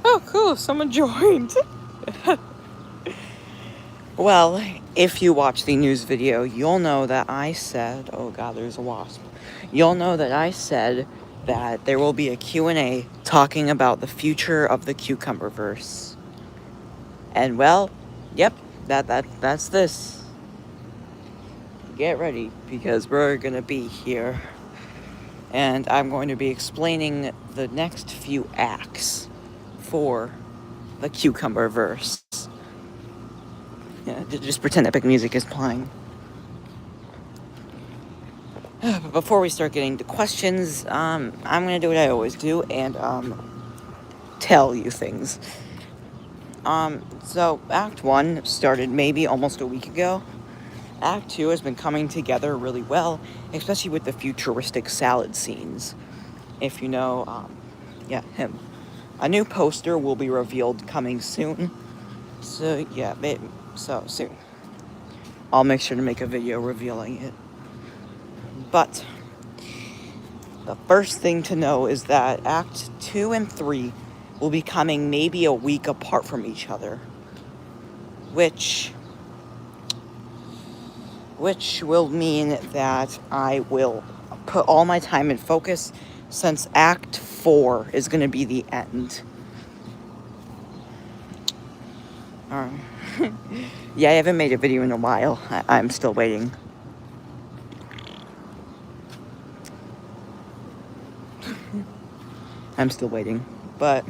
Oh, cool. Someone joined. Well, if you watch the news video, you'll know that I said, oh god, there's a wasp. You'll know that I said that there will be a Q&A talking about the future of the cucumberverse. And well, yep, that's this. Get ready, because we're gonna be here. And I'm going to be explaining the next few acts for the cucumberverse. Yeah, just pretend epic music is playing. But before we start getting to questions, I'm gonna do what I always do and tell you things. So Act 1 started maybe almost a week ago. Act 2 has been coming together really well, especially with the futuristic salad scenes. If you know, yeah, him. A new poster will be revealed coming soon. So yeah, so soon. I'll make sure to make a video revealing it. But the first thing to know is that Act 2 and 3 will be coming maybe a week apart from each other. Which will mean that I will put all my time and focus, since Act 4 is going to be the end. Yeah, I haven't made a video in a while. I'm still waiting. I'm still waiting. But,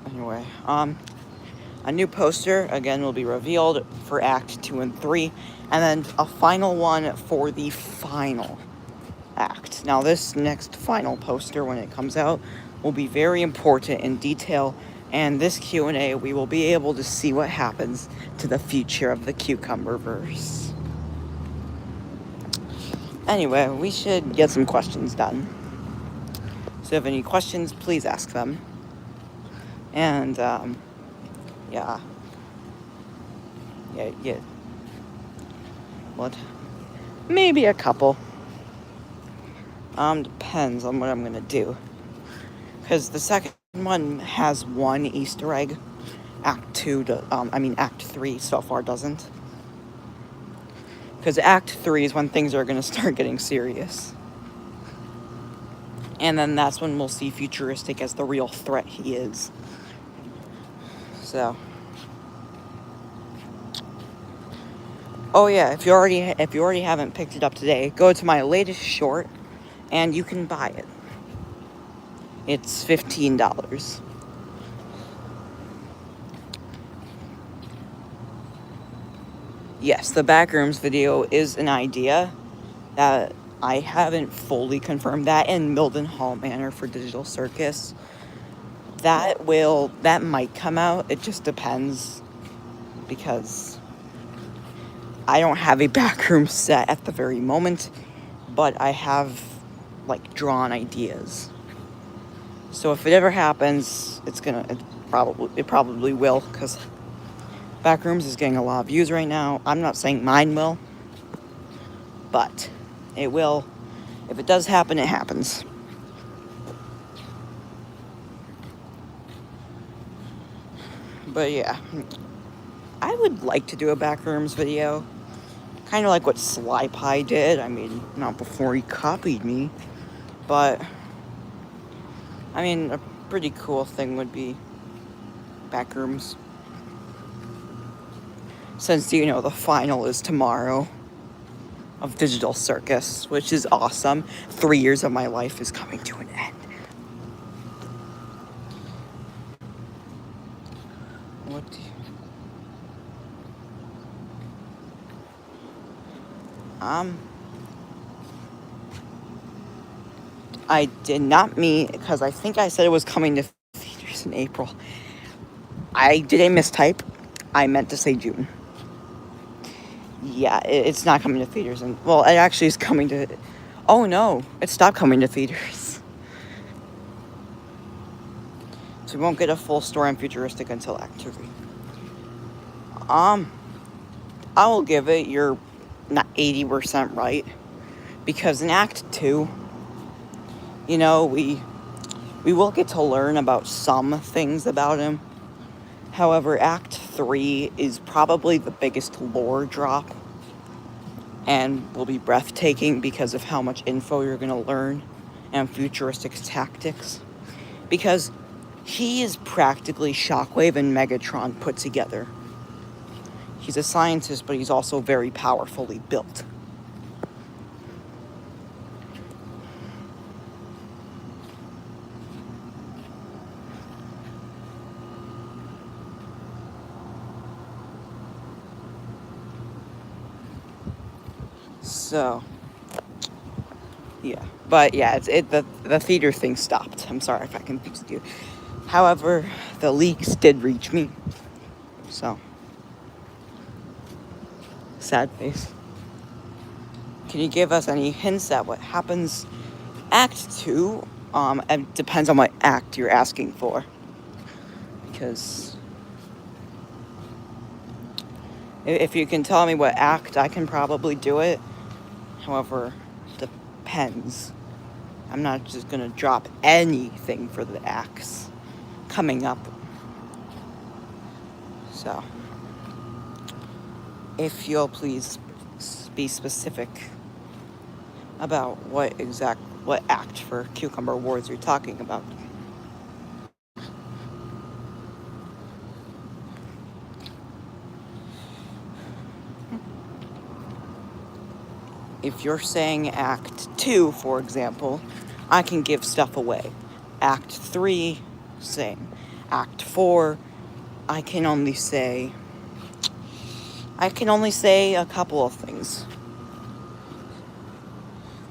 anyway, a new poster, again, will be revealed for Act 2 and 3, and then a final one for the final act. Now, this next final poster, when it comes out, will be very important in detail, and this Q&A, we will be able to see what happens to the future of the cucumberverse. Anyway, we should get some questions done. So if you have any questions, please ask them. And, yeah. What? Maybe a couple. Depends on what I'm gonna do. Because the second one has one Easter egg. Act 3 so far doesn't. Because Act 3 is when things are gonna start getting serious. And then that's when we'll see Futuristic as the real threat he is. So. Oh yeah, if you already haven't picked it up today, go to my latest short and you can buy it. It's $15. Yes, the Backrooms video is an idea that I haven't fully confirmed. That in Mildenhall Manor for Digital Circus. That might come out. It just depends, because I don't have a backroom set at the very moment, but I have drawn ideas. So if it ever happens, it probably will, because Backrooms is getting a lot of views right now. I'm not saying mine will, but it will. If it does happen, it happens. But yeah, I would like to do a Backrooms video, kind of like what Sly Pie did. I mean, not before he copied me, but I mean, a pretty cool thing would be Backrooms. Since, the final is tomorrow of Digital Circus, which is awesome. 3 years of my life is coming to an end. What do you... I did not mean, because I think I said it was coming to theaters in April. I did a mistype. I meant to say June. Yeah, it's not coming to theaters. It actually is coming to... Oh, no. It stopped coming to theaters. So we won't get a full story on Futuristic until Act 3. I will give it you're not 80% right. Because in Act 2, You know, we will get to learn about some things about him. However, Act 3 is probably the biggest lore drop and will be breathtaking because of how much info you're going to learn and futuristic tactics. Because he is practically Shockwave and Megatron put together. He's a scientist, but he's also very powerfully built. So, yeah. But yeah, the theater thing stopped. I'm sorry if I confused you. However, the leaks did reach me. So, sad face. Can you give us any hints at what happens Act 2? It depends on what act you're asking for. Because if you can tell me what act, I can probably do it. However, depends. I'm not just gonna drop anything for the acts coming up. So, if you'll please be specific about what act for Cucumber Wars you're talking about. If you're saying Act 2, for example, I can give stuff away. Act 3, same. Act 4, I can only say a couple of things.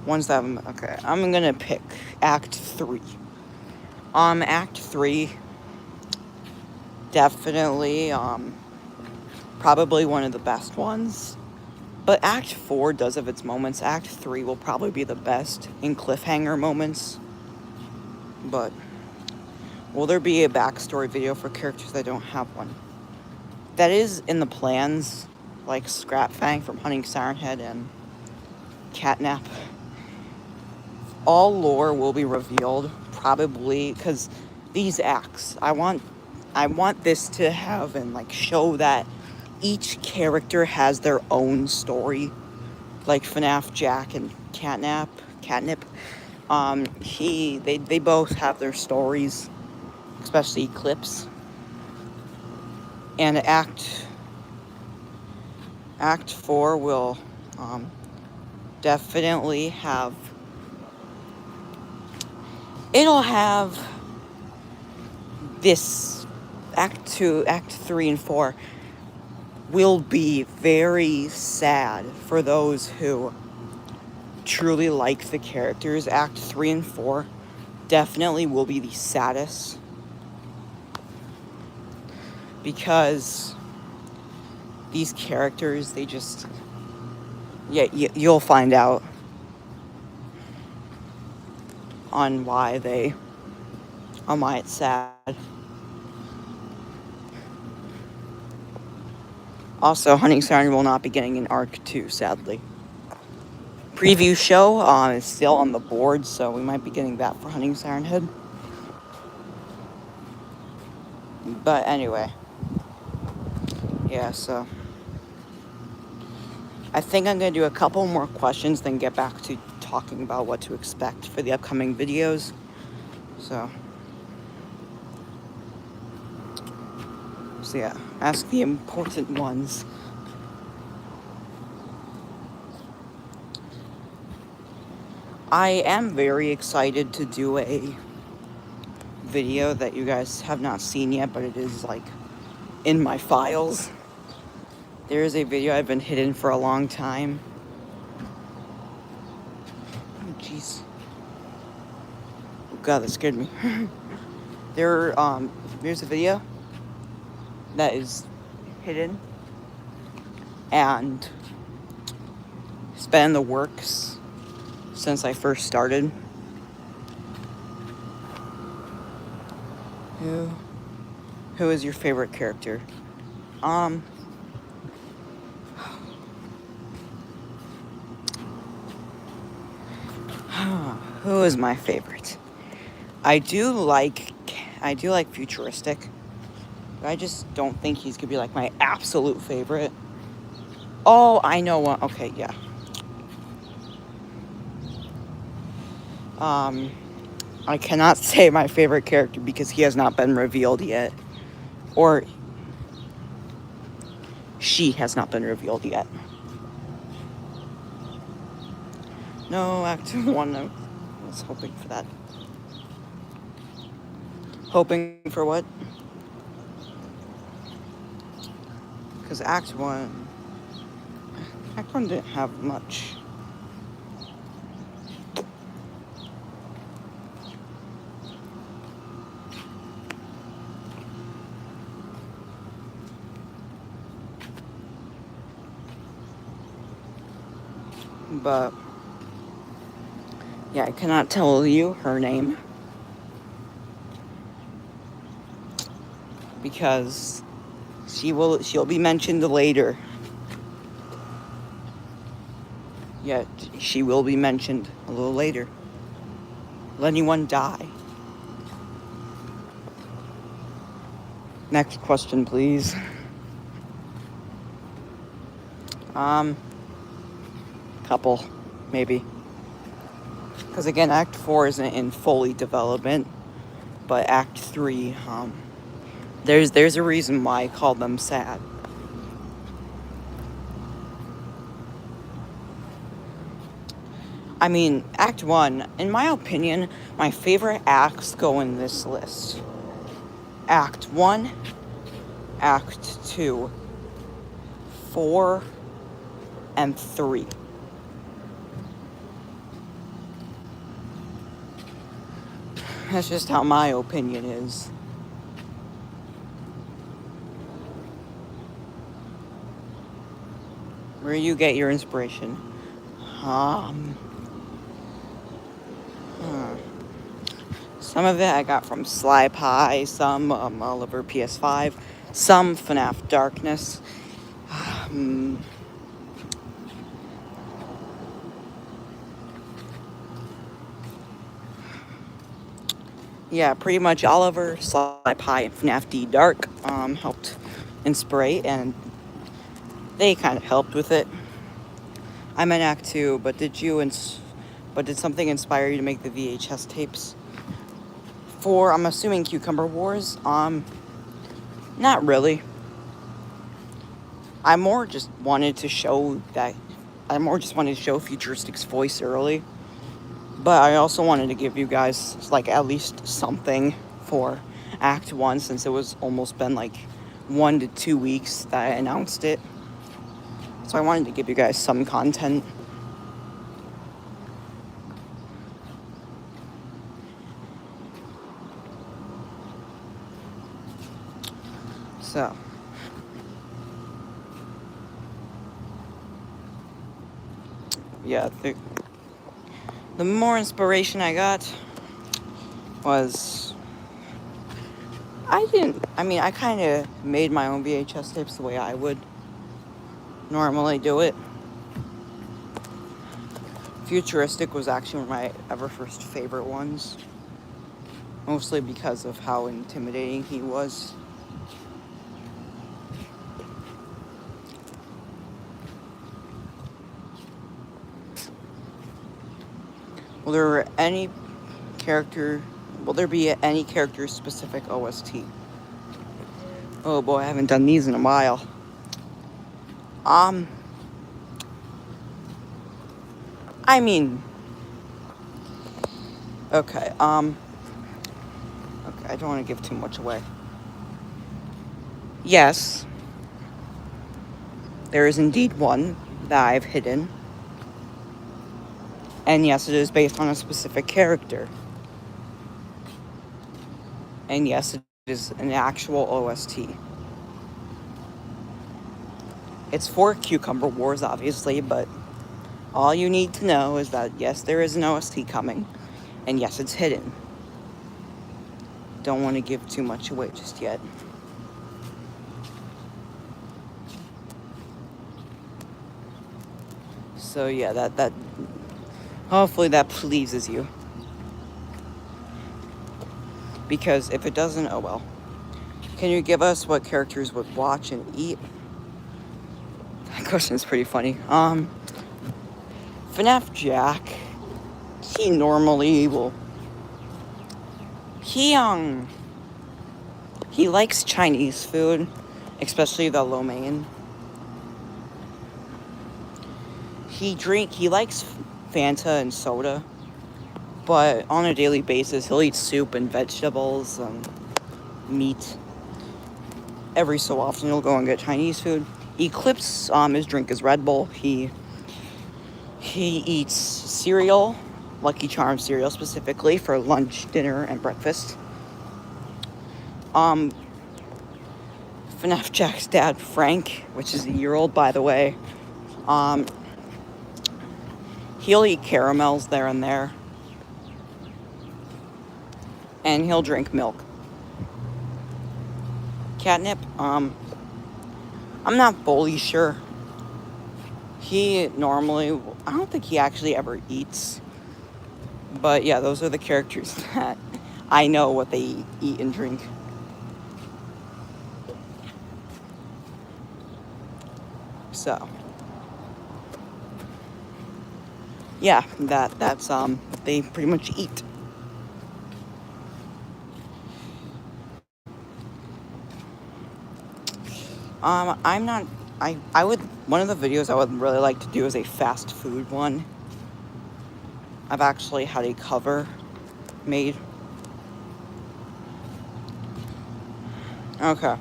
Ones that I'm gonna pick Act 3. Act 3, definitely, probably one of the best ones. But Act 4 does have its moments. Act 3 will probably be the best in cliffhanger moments. But will there be a backstory video for characters that don't have one? That is in the plans, like Scrapfang from Hunting Siren Head and Catnap. All lore will be revealed, probably, because these acts, I want this to have and like show that each character has their own story, like FNAF Jack and Catnip. They both have their stories, especially Eclipse. And Act 4 will definitely have. It'll have this. Act 2, Act 3, and 4 will be very sad for those who truly like the characters. Act 3 and 4 definitely will be the saddest, because these characters, they just, you'll find out on why it's sad. Also, Hunting Siren will not be getting an Arc 2, sadly. Preview show is still on the board, so we might be getting that for Hunting Siren Head. But anyway, yeah, so I think I'm going to do a couple more questions, then get back to talking about what to expect for the upcoming videos. So yeah, ask the important ones. I am very excited to do a video that you guys have not seen yet, but it is like in my files. There is a video I've been hidden for a long time. Oh, jeez. Oh, God, that scared me. There's a video that is hidden, and it's been in the works since I first started. Who is your favorite character? Who is my favorite? I do like futuristic. I just don't think he's gonna be like my absolute favorite. Oh, I know one. Okay, yeah. I cannot say my favorite character because he has not been revealed yet. Or she has not been revealed yet. No, Act 1, I was hoping for that. Hoping for what? Because Act 1 didn't have much. But yeah, I cannot tell you her name because she'll be mentioned later. Yet she will be mentioned a little later. Will anyone die? Next question, please. Couple, maybe. Because again, Act 4 isn't in fully development, but Act 3, there's a reason why I call them sad. I mean, Act 1, in my opinion, my favorite acts go in this list. Act 1, Act 2, 4, and 3. That's just how my opinion is. Where you get your inspiration? Some of it I got from Sly Pie, some Oliver PS5, some FNAF Darkness. Yeah, pretty much Oliver, Sly Pie, and FNAF D Dark helped inspire, and they kind of helped with it. I'm in Act 2, but did something inspire you to make the VHS tapes? For, I'm assuming, Cucumber Wars? Not really. I more just wanted to show Futuristic's voice early. But I also wanted to give you guys, like, at least something for Act 1, since it was almost been, like, 1 to 2 weeks that I announced it. So I wanted to give you guys some content. So, yeah, the more inspiration I got was, I kind of made my own VHS tapes the way I would normally do it. Futuristic was actually one of my ever first favorite ones, mostly because of how intimidating he was. Will there be any character specific OST? Oh boy, I haven't done these in a while. Okay, I don't want to give too much away. Yes, there is indeed one that I've hidden. And yes, it is based on a specific character. And yes, it is an actual OST. It's for Cucumber Wars, obviously, but all you need to know is that yes, there is an OST coming. And yes, it's hidden. Don't want to give too much away just yet. So yeah, that hopefully that pleases you. Because if it doesn't, oh well. Can you give us what characters would watch and eat? That question is pretty funny. FNAF Jack, he normally will. He likes Chinese food, especially the lo mein. He likes Fanta and soda, but on a daily basis he'll eat soup and vegetables and meat. Every so often he'll go and get Chinese food. Eclipse, his drink is Red Bull. He eats cereal, Lucky Charms cereal specifically, for lunch, dinner, and breakfast. FNAF Jack's dad, Frank, which is a year old, by the way, he'll eat caramels there and there. And he'll drink milk. Catnip, I'm not fully sure. He normally, I don't think he actually ever eats. But yeah, those are the characters that I know what they eat and drink. So yeah, that's they pretty much eat. I would, one of the videos I would really like to do is a fast food one. I've actually had a cover made. Okay.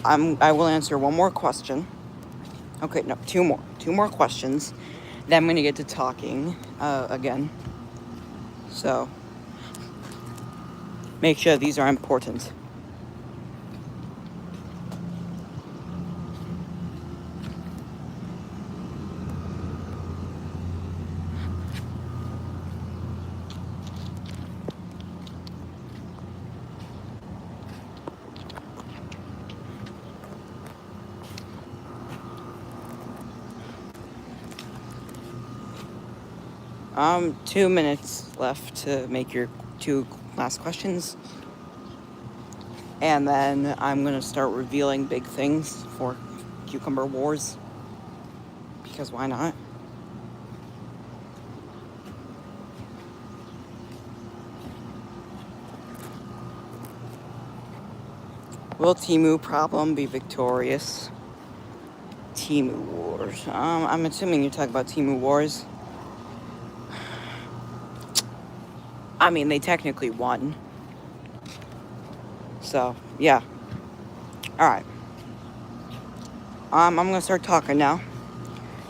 I will answer one more question. Okay, no, two more questions. Then I'm gonna get to talking again. So make sure these are important. 2 minutes left to make your 2 last questions. And then I'm going to start revealing big things for Cucumber Wars. Because why not? Will Temu problem be victorious? Temu Wars. I'm assuming you're talking about Temu Wars. I mean, they technically won. So, yeah. Alright. I'm going to start talking now.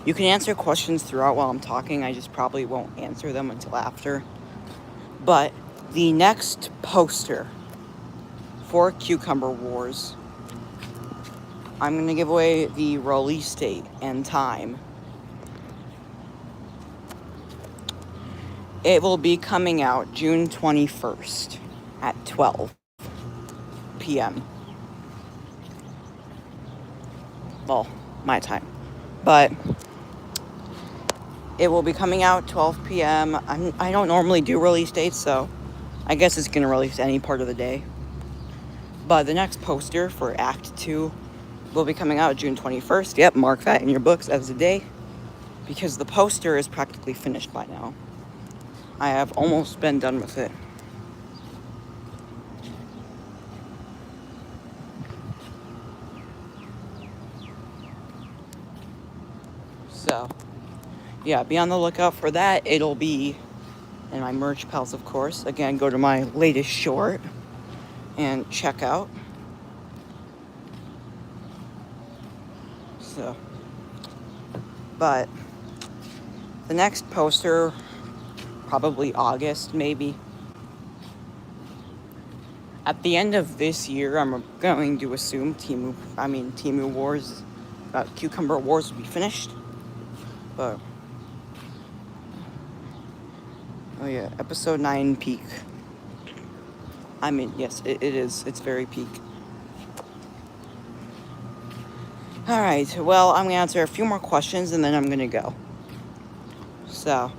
You can answer questions throughout while I'm talking. I just probably won't answer them until after. But the next poster for Cucumber Wars, I'm going to give away the release date and time. It will be coming out June 21st at 12 p.m. Well, my time. But it will be coming out 12 p.m. I don't normally do release dates, so I guess it's going to release any part of the day. But the next poster for Act 2 will be coming out June 21st. Yep, mark that in your books as a day, because the poster is practically finished by now. I have almost been done with it. So, yeah, be on the lookout for that. It'll be in my merch pals, of course. Again, go to my latest short and check out. So, but the next poster, probably August, maybe. At the end of this year, I'm going to assume Temu Wars, Cucumber Wars will be finished. But, oh yeah, episode 9 peak. I mean, yes, it is. It's very peak. Alright, well, I'm going to answer a few more questions and then I'm going to go. So,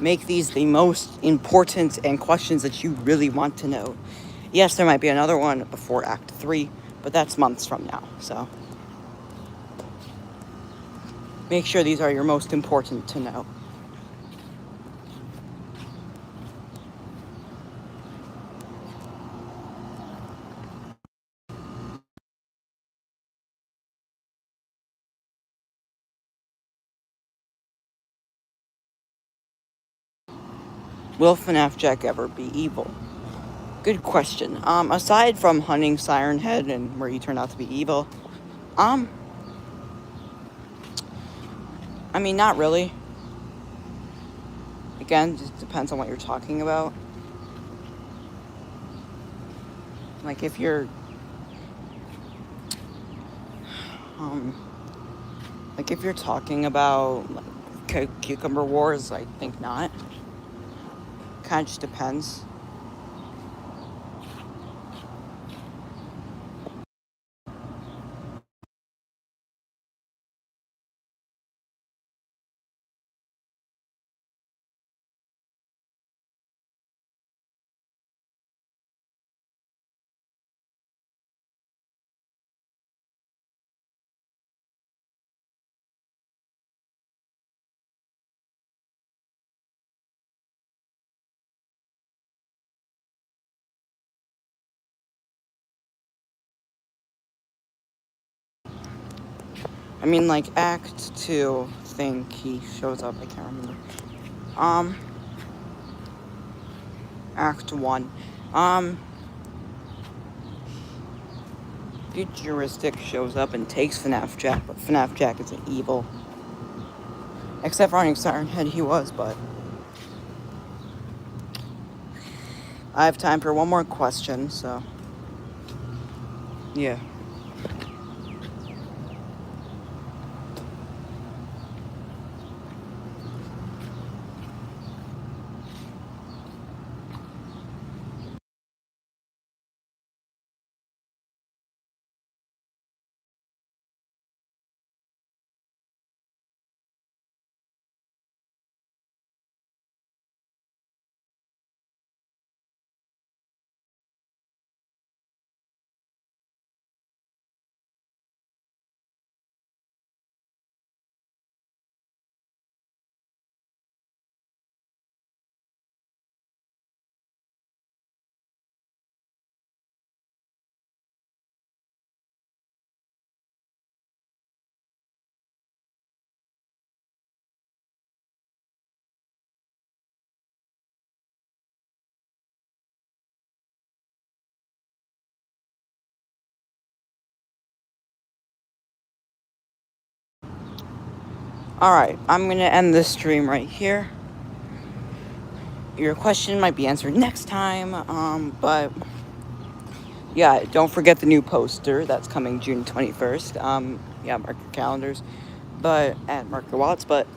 make these the most important and questions that you really want to know. Yes, there might be another one before Act 3, but that's months from now. So make sure these are your most important to know. Will FNAF Jack ever be evil? Good question. Aside from hunting Siren Head and where he turned out to be evil, um, I mean, not really. Again, just depends on what you're talking about. Like if you're, um, like if you're talking about like Cucumber Wars, I think not. Kind of just depends. I mean, like Act 2, I think he shows up. I can't remember. Act 1. Futuristic shows up and takes FNAF Jack, but FNAF Jack isn't evil. Except for running Siren Head, he was, but I have time for one more question, so yeah. Alright, I'm gonna end this stream right here. Your question might be answered next time, but yeah, don't forget the new poster that's coming June 21st. Yeah, mark your calendars, but at mark your wallets, but